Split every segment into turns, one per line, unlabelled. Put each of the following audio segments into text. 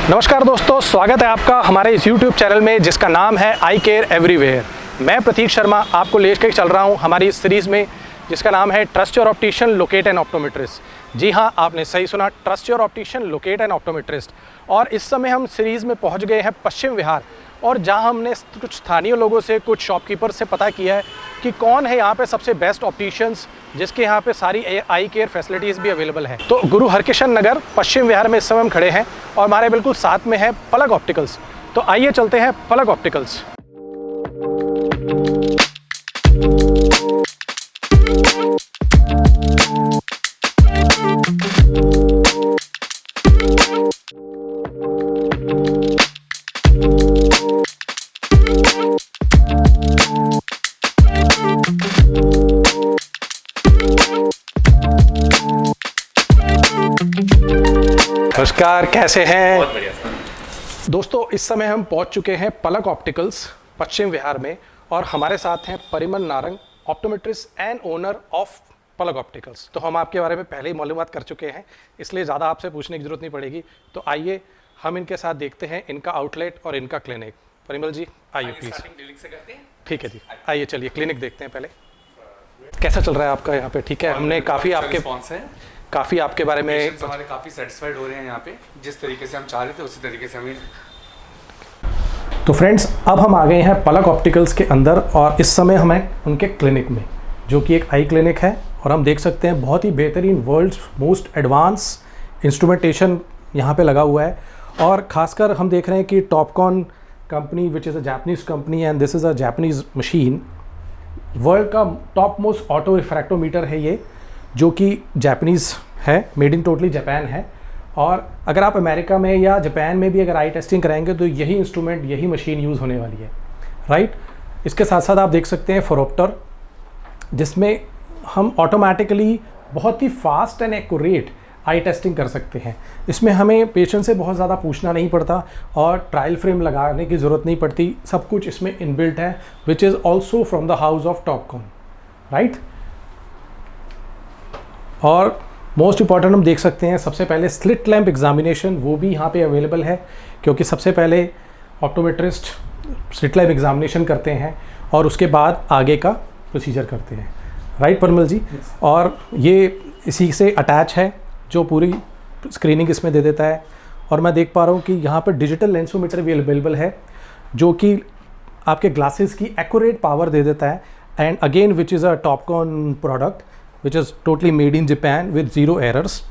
नमस्कार दोस्तों, स्वागत है आपका हमारे इस YouTube चैनल में जिसका नाम है आई केयर एवरीवेयर। मैं प्रतीक शर्मा आपको लेकर चल रहा हूं हमारी इस सीरीज़ में जिसका नाम है trust your optician locate an optometrist. जी हां, आपने सही सुना, trust your optician locate an optometrist. और इस समय हम सीरीज़ में पहुंच गए हैं पश्चिम विहार, और जहां हमने कुछ स्थानीय लोगों से, कुछ शॉपकीपर से पता किया है कि कौन है यहाँ पे सबसे बेस्ट ऑप्टिशियंस जिसके यहाँ पे सारी आई केयर फैसिलिटीज़ भी अवेलेबल हैं। तो गुरु हरकिशन नगर पश्चिम विहार में इस समय हम खड़े हैं और हमारे बिल्कुल साथ में है पलक ऑप्टिकल्स। तो आइए चलते हैं पलक ऑप्टिकल्स। नमस्कार, कैसे हैं?
बहुत बढ़िया सर।
दोस्तों, इस समय हम पहुंच चुके हैं पलक ऑप्टिकल्स पश्चिम विहार में, और हमारे साथ हैं Parimal Narang, optometrist and owner of Palak opticals. तो हम आपके बारे में पहले ही मालूमात कर चुके हैं, इसलिए ज़्यादा आपसे पूछने की ज़रूरत नहीं पड़ेगी। तो आइए हम इनके साथ देखते हैं इनका आउटलेट और इनका क्लिनिक। परिमल जी आइए प्लीज़।
क्लिनिक से करते हैं।
ठीक है जी, आइए चलिए क्लिनिक देखते हैं पहले। कैसा चल रहा है आपका यहाँ पे? ठीक है, हमने काफ़ी आपके बारे में
पेशेंट्स हमारे काफ़ी सेटिस्फाइड हो रहे हैं यहाँ पे, जिस तरीके से हम चाह रहे थे उसी तरीके से हमें।
तो फ्रेंड्स, अब हम आ गए हैं पलक ऑप्टिकल्स के अंदर, और इस समय हम हैं उनके क्लिनिक में, जो कि एक आई क्लिनिक है। और हम देख सकते हैं बहुत ही बेहतरीन वर्ल्ड्स मोस्ट एडवांस इंस्ट्रूमेंटेशन यहाँ पे लगा हुआ है। और ख़ासकर हम देख रहे हैं कि Topcon company which is a Japanese company and this is a Japanese machine. World का टॉप मोस्ट ऑटो रिफ्रैक्टोमीटर है ये, जो कि जापानीज़ है, मेड इन टोटली जापान है। और अगर आप अमेरिका में या जापान में भी अगर आई टेस्टिंग कराएंगे तो यही इंस्ट्रूमेंट, यही मशीन यूज़ होने वाली है, राइट। इसके साथ साथ आप देख सकते हैं फोरोप्टर, जिसमें हम ऑटोमेटिकली बहुत ही fast and accurate eye testing कर सकते हैं। इसमें हमें पेशेंट से बहुत ज़्यादा पूछना नहीं पड़ता और ट्रायल फ्रेम लगाने की ज़रूरत नहीं पड़ती। सब कुछ इसमें इनबिल्ट है, which is also from the house of Topcon, right. और मोस्ट इंपॉर्टेंट हम देख सकते हैं सबसे पहले स्लिट लैंप एग्जामिनेशन, वो भी यहाँ पे अवेलेबल है, क्योंकि सबसे पहले ऑप्टोमेट्रिस्ट स्लिट लैंप एग्जामिनेशन करते हैं और उसके बाद आगे का प्रोसीजर करते हैं, राइट परिमल जी। और ये इसी से अटैच है, जो पूरी स्क्रीनिंग इसमें दे देता है। और मैं देख पा रहा हूँ कि यहाँ पर डिजिटल लेंसोमीटर भी अवेलेबल है, जो कि आपके ग्लासेस की एक्यूरेट पावर दे देता है। And again which is a Topcon product which is totally made in Japan with zero errors.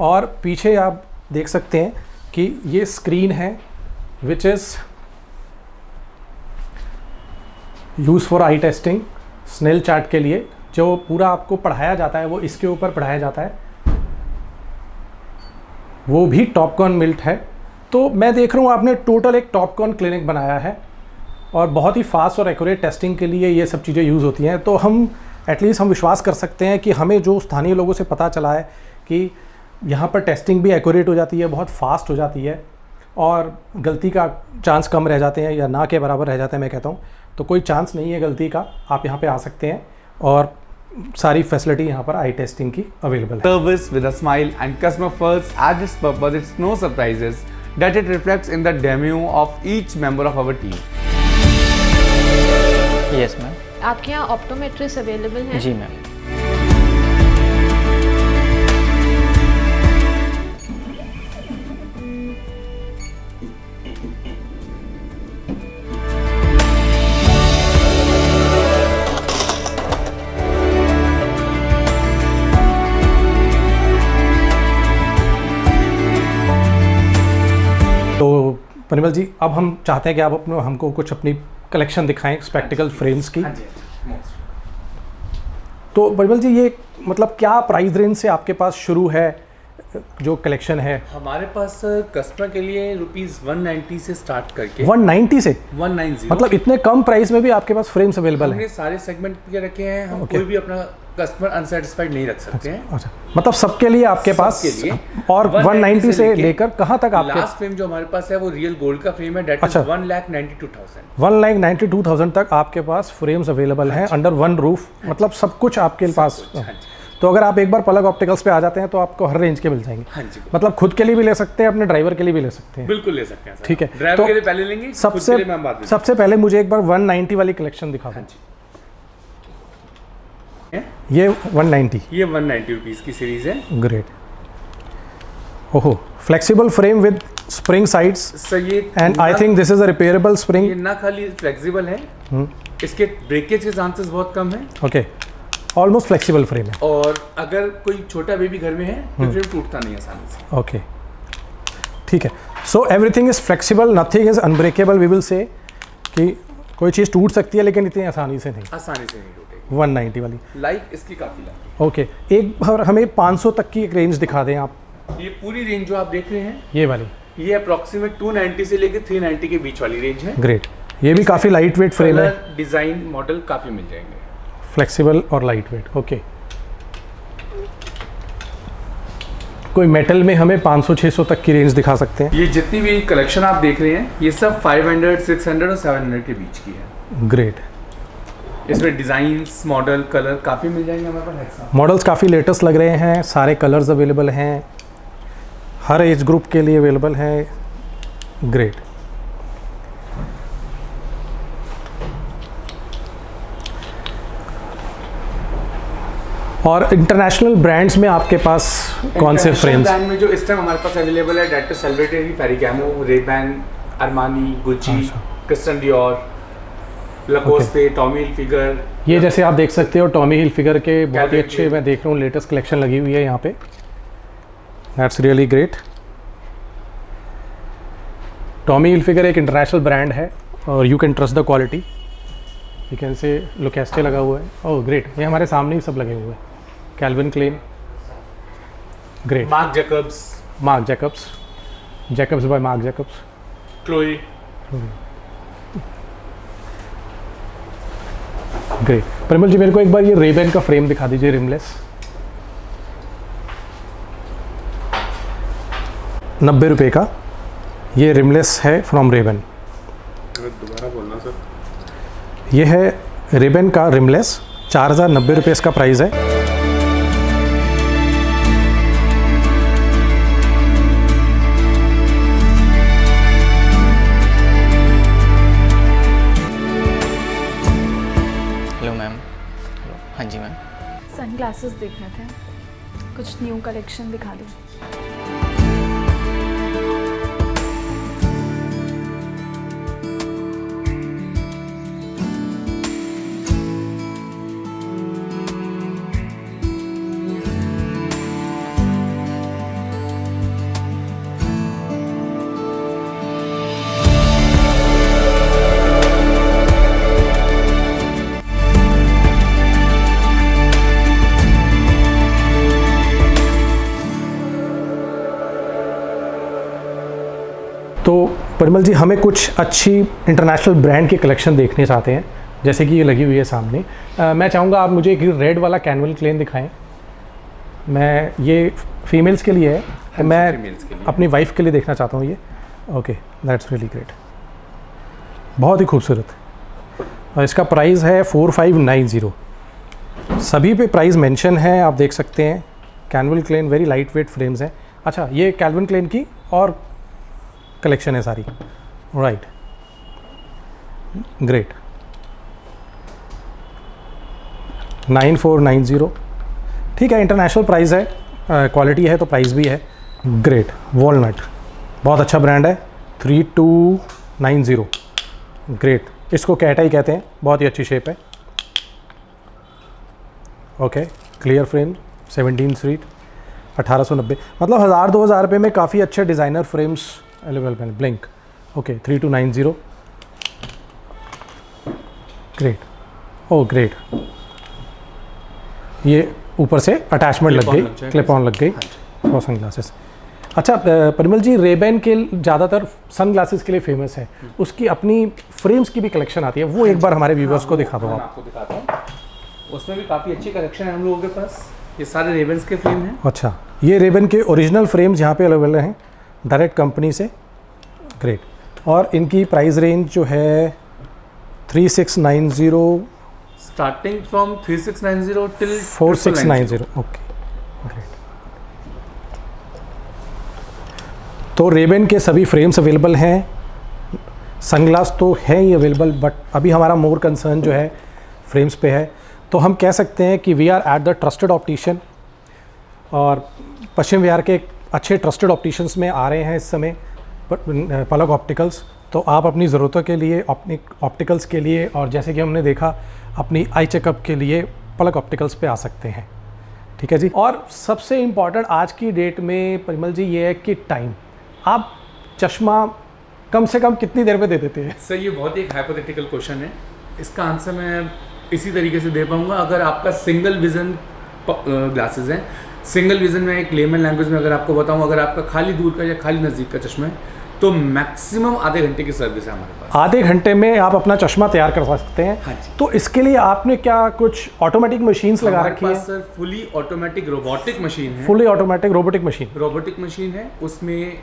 और पीछे आप देख सकते हैं कि ये स्क्रीन है which is use for eye testing, Snell chart के लिए जो पूरा आपको पढ़ाया जाता है वो इसके ऊपर पढ़ाया जाता है, वो भी टॉपकॉन मिल्ट है। तो मैं देख रहा हूँ आपने टोटल एक टॉपकॉन क्लिनिक बनाया है, और बहुत ही फास्ट और एक्यूरेट टेस्टिंग के लिए ये सब चीज़ें यूज़ होती हैं। तो हम एटलीस्ट हम विश्वास कर सकते हैं कि हमें जो स्थानीय लोगों से पता चला है कि यहाँ पर टेस्टिंग भी एक्यूरेट हो जाती है, बहुत फास्ट हो जाती है, और गलती का चांस कम रह जाते हैं या ना के बराबर रह जाते हैं। मैं कहता हूँ तो कोई चांस नहीं है गलती का, आप यहाँ पे आ सकते हैं और सारी फैसिलिटी यहाँ पर आई टेस्टिंग की अवेलेबल है।
Service with a smile and customer first at this purpose, it's no surprises that it reflects in the demo of each member of our team.
Yes ma'am.
आपके यहाँ optometrist available हैं?
जी ma'am.
तो परिमल जी, अब हम चाहते हैं कि आप हमको कुछ अपनी कलेक्शन दिखाएं स्पेक्टिकल फ्रेम्स की। तो परिमल जी, ये मतलब क्या प्राइस रेंज से आपके पास शुरू है जो कलेक्शन है?
हमारे पास कस्टमर के लिए ₹190 से स्टार्ट करके
190 से
190,
मतलब इतने कम प्राइस में भी आपके पास फ्रेम्स अवेलेबल हैं?
हमने सारे सेगमेंट के रखे हैं। हम कोई भी अपना कस्टमर अनसेटिस्फाइड नहीं रख सकते हैं।
अच्छा, मतलब सबके लिए आपके पास
सबके लिए।
और 190 से लेकर कहाँ तक आपके?
लास्ट फ्रेम जो हमारे पास है वो रियल गोल्ड का फ्रेम है, दैट इज 1,92,000।
1,92,000 तक आपके पास फ्रेम्स अवेलेबल हैं अंडर वन रूफ, मतलब सब कुछ आपके पास। तो अगर आप एक बार पलक ऑप्टिकल्स पे आ जाते हैं तो आपको हर रेंज के मिल जाएंगे।
हाँ जी,
मतलब खुद के लिए भी ले सकते हैं, अपने ड्राइवर के लिए भी ले सकते हैं।
बिल्कुल ले सकते हैं सर।
ठीक है,
ड्राइवर के लिए पहले लेंगे,
सबसे
खुद के लिए मैं बाद में।
सबसे पहले मुझे एक बार 190 वाली कलेक्शन दिखा दो। ये 190,
ये 190 रुपीज़ की सीरीज है।
ग्रेट। ओहो, flexible frame with spring sides
sir ये
and I think this is a repairable
ये
स्प्रिंग।
ना खाली फ्लेक्सिबल है, इसके ब्रेकेज के चांसेस बहुत कम है,
ओके, ऑलमोस्ट फ्लेक्सिबल फ्रेम है।
और अगर कोई छोटा बेबी घर में है तो फ्रेम टूटता नहीं आसानी से।
ओके, ठीक है। So everything is flexible, nothing is unbreakable. We will say कि कोई चीज़ टूट सकती है लेकिन इतनी आसानी से नहीं।
आसानी से नहीं टूटेगी।
190 वाली,
लाइफ इसकी काफ़ी लंबी
ओके। एक बार हमें 500 तक की एक रेंज दिखा दें आप।
है। ये पूरी रेंज जो आप देख रहे हैं,
ये वाली,
ये अप्रॉक्सीमेट 290 से लेकर 390 के बीच वाली रेंज है।
ग्रेट। ये भी काफ़ी लाइट वेट फ्रेम है,
कलर, डिज़ाइन, मॉडल काफ़ी मिल जाएंगे।
फ्लेक्सिबल और लाइट वेट, ओके। कोई मेटल में हमें 500-600 तक की रेंज दिखा सकते हैं।
ये जितनी भी कलेक्शन आप देख रहे हैं, ये सब 500, 600 और 700 के बीच की है।
ग्रेट।
इसमें डिज़ाइंस, मॉडल, कलर काफ़ी मिल जाएंगे हमारे पास एक साथ।
मॉडल्स काफ़ी लेटेस्ट लग रहे हैं, सारे कलर्स अवेलेबल हैं, हर एज ग्रुप के लिए अवेलेबल हैं। ग्रेट। और इंटरनेशनल ब्रांड्स में आपके पास कौन से फ्रेम्स?
ब्रांड में जो इस टाइम हमारे पास अवेलेबल है, that celebrity, Ferragamo, Ray Ban, Armani, Gucci, Christian Dior, Lacoste, Tommy Hilfiger.
ये जैसे आप देख सकते हो टॉमी हिलफिगर के बहुत ही
Calvin
अच्छे,
Klein।
मैं देख रहा हूँ लेटेस्ट कलेक्शन लगी हुई है यहाँ पे। That's really great. Tommy Hilfiger एक इंटरनेशनल ब्रांड है और you can trust the quality. You can say Lacoste लगा हुआ है। ओह ग्रेट, ये हमारे सामने ही सब लगे हुए हैं। Calvin Klein, great.
Marc Jacobs,
Marc Jacobs, Jacobs by Marc Jacobs,
Chloe.
Great. Parimal ji, मेरे को एक बार ये रेबेन का फ्रेम दिखा दीजिए, रिमलेस। 90 रुपये का ये रिमलेस है फ्रॉम रेबेन।
दोबारा बोलना सर।
ये है रेबेन का रिमलेस, 4090 रुपये इसका प्राइस है।
Hello ma'am. हाँ जी मैम।
सन ग्लासेस देखने थे, कुछ न्यू कलेक्शन दिखा दो।
तो परिमल जी, हमें कुछ अच्छी इंटरनेशनल ब्रांड की कलेक्शन देखने चाहते हैं, जैसे कि ये लगी हुई है सामने। मैं चाहूँगा आप मुझे एक रेड वाला कैनवल क्लेन दिखाएं। मैं ये फीमेल्स के लिए है, तो मैं
females के लिए।
अपनी वाइफ के लिए देखना चाहता हूँ ये। ओके, दैट्स रियली ग्रेट, बहुत ही खूबसूरत। और इसका प्राइस है 4590। सभी पे प्राइस मेंशन है, आप देख सकते हैं। कैनवल Klein, very light weight frames हैं। अच्छा, ये कैल्विन क्लेन की और कलेक्शन है सारी, राइट। ग्रेट। 9490, ठीक है, इंटरनेशनल प्राइस है, क्वालिटी है तो प्राइस भी है। ग्रेट। वॉलनट, बहुत अच्छा ब्रांड है, 3290। ग्रेट, इसको कैटा ही कहते हैं, बहुत ही अच्छी शेप है। Okay, clear frame, 17 street, 1890। मतलब 1000-2000 रुपये में काफ़ी अच्छे डिज़ाइनर फ्रेम्स अवेलेबल है। Blink, okay, 3290। Great, oh great. ये ऊपर से अटैचमेंट लग गई, क्लिप ऑन लग गई फॉर सन ग्लासेस। अच्छा परिमल जी, रेबेन के ज़्यादातर सन ग्लासेस के लिए फेमस है, उसकी अपनी फ्रेम्स की भी कलेक्शन आती है, वो एक बार हमारे व्यूवर्स को दिखा दो
मैं
आप।
आपको दिखाता हूँ। उसमें भी काफ़ी अच्छी कलेक्शन है हम लोगों के पास। ये सारे रेबन्स के फ्रेम हैं।
अच्छा, ये रेबेन के ओरिजिनल फ्रेम्स यहाँ पे अवेलेबल हैं डायरेक्ट कंपनी से। ग्रेट। और इनकी प्राइस रेंज जो है 3690
starting from 3690 till
4690, okay great. तो रेबेन के सभी फ्रेम्स अवेलेबल हैं, सनग्लास तो है ही अवेलेबल, बट अभी हमारा मोर कंसर्न जो है फ्रेम्स पे है। तो हम कह सकते हैं कि we are at the trusted optician, और पश्चिम विहार के अच्छे ट्रस्टेड ऑप्टिशियंस में आ रहे हैं इस समय पलक ऑप्टिकल्स। तो आप अपनी ज़रूरतों के लिए ऑप्टिकल्स के लिए, और जैसे कि हमने देखा अपनी आई चेकअप के लिए पलक ऑप्टिकल्स पे आ सकते हैं। ठीक है जी। और सबसे इम्पॉर्टेंट आज की डेट में परिमल जी ये है कि टाइम, आप चश्मा कम से कम कितनी देर में दे देते हैं?
सर ये बहुत ही एक हाइपोथेटिकल क्वेश्चन है, इसका आंसर मैं इसी तरीके से दे पाऊंगा। अगर आपका सिंगल विजन ग्लासेस हैं, सिंगल विजन में एक लेमन लैंग्वेज में अगर आपको बताऊं, अगर आपका खाली दूर का या खाली नज़दीक का चश्मा है तो मैक्सिमम आधे घंटे की सर्विस है हमारे पास।
आधे घंटे में आप अपना चश्मा तैयार कर सकते हैं।
हाँ जी।
तो इसके लिए आपने क्या कुछ ऑटोमेटिक मशीन्स लगा रखी है?
Sir fully automatic robotic machine है।
Fully automatic robotic machine?
Robotic machine है, उसमें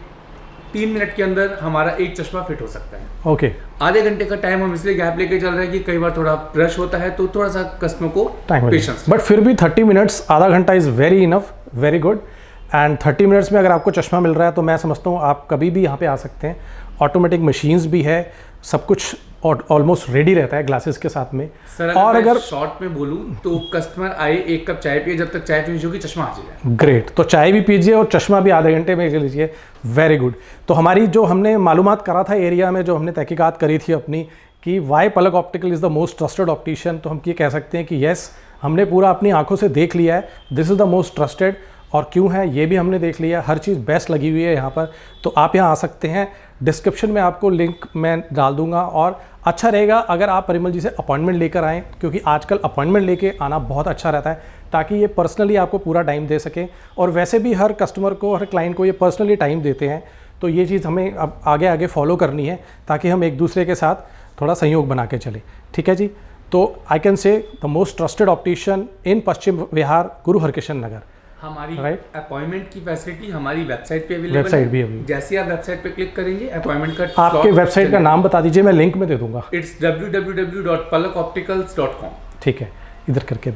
3 मिनट के अंदर हमारा एक चश्मा फिट हो सकता है।
ओके।
आधे घंटे का टाइम हम इसलिए गैप लेके चल रहे हैं कि कई बार थोड़ा रश होता है तो थोड़ा सा कस्टमर को पेशेंस।
बट फिर भी 30 मिनट्स, आधा घंटा is very enough, very good. And 30 minutes में अगर आपको चश्मा मिल रहा है तो मैं समझता हूँ आप कभी भी यहाँ पे आ सकते हैं। ऑटोमेटिक मशीन्स भी है, सब कुछ ऑलमोस्ट रेडी रहता है ग्लासेस के साथ में।
सर
और अगर
शॉर्ट में बोलूँ तो कस्टमर आए, एक कप चाय पिए, जब तक चाय फिनिश होगी चश्मा आ जाएगा।
ग्रेट। तो चाय भी पीजिए और चश्मा भी आधे घंटे में ले लीजिए, वेरी गुड। तो हमारी जो हमने मालूमात करा था एरिया में, जो हमने तहकीकात करी थी अपनी कि why Palak Optical is the most trusted optician, तो हम ये कह सकते हैं कि येस, हमने पूरा अपनी आंखों से देख लिया है, this is the most trusted. और क्यों है ये भी हमने देख लिया, हर चीज़ बेस्ट लगी हुई है यहाँ पर। तो आप यहाँ आ सकते हैं, डिस्क्रिप्शन में आपको लिंक मैं डाल दूंगा। और अच्छा रहेगा अगर आप परिमल जी से अपॉइंटमेंट लेकर आएँ, क्योंकि आजकल अपॉइंटमेंट लेके आना बहुत अच्छा रहता है, ताकि ये पर्सनली आपको पूरा टाइम दे सके। और वैसे भी हर कस्टमर को, हर क्लाइंट को ये पर्सनली टाइम देते हैं, तो ये चीज़ हमें अब आगे आगे फॉलो करनी है, ताकि हम एक दूसरे के साथ थोड़ा सहयोग बना के चले। ठीक है जी। तो I can say the most trusted optician in Paschim Vihar, Guru Harkishan नगर।
हमारी अपॉइंटमेंट की फैसिलिटी हमारी वेबसाइट पे अवेलेबल है।
वेबसाइट भी अभी
जैसे आप वेबसाइट पे क्लिक करेंगे अपॉइंटमेंट का
आपके वेबसाइट का नाम बता दीजिए, मैं लिंक में दे दूंगा।
It's www.palakopticals.com।
ठीक है, इधर करके।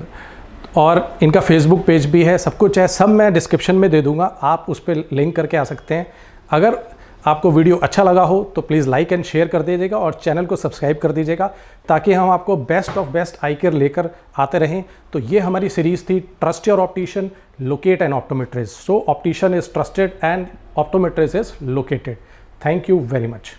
और इनका फेसबुक पेज भी है, सब कुछ है, सब मैं डिस्क्रिप्शन में दे दूंगा, आप उस पर लिंक करके आ सकते हैं। अगर आपको वीडियो अच्छा लगा हो तो प्लीज़ लाइक एंड शेयर कर दीजिएगा और चैनल को सब्सक्राइब कर दीजिएगा, ताकि हम आपको best of best I care लेकर आते रहें। तो ये हमारी सीरीज़ थी, trust your optician, locate an optometrist. So optician is trusted and optometrist is located. Thank you very much.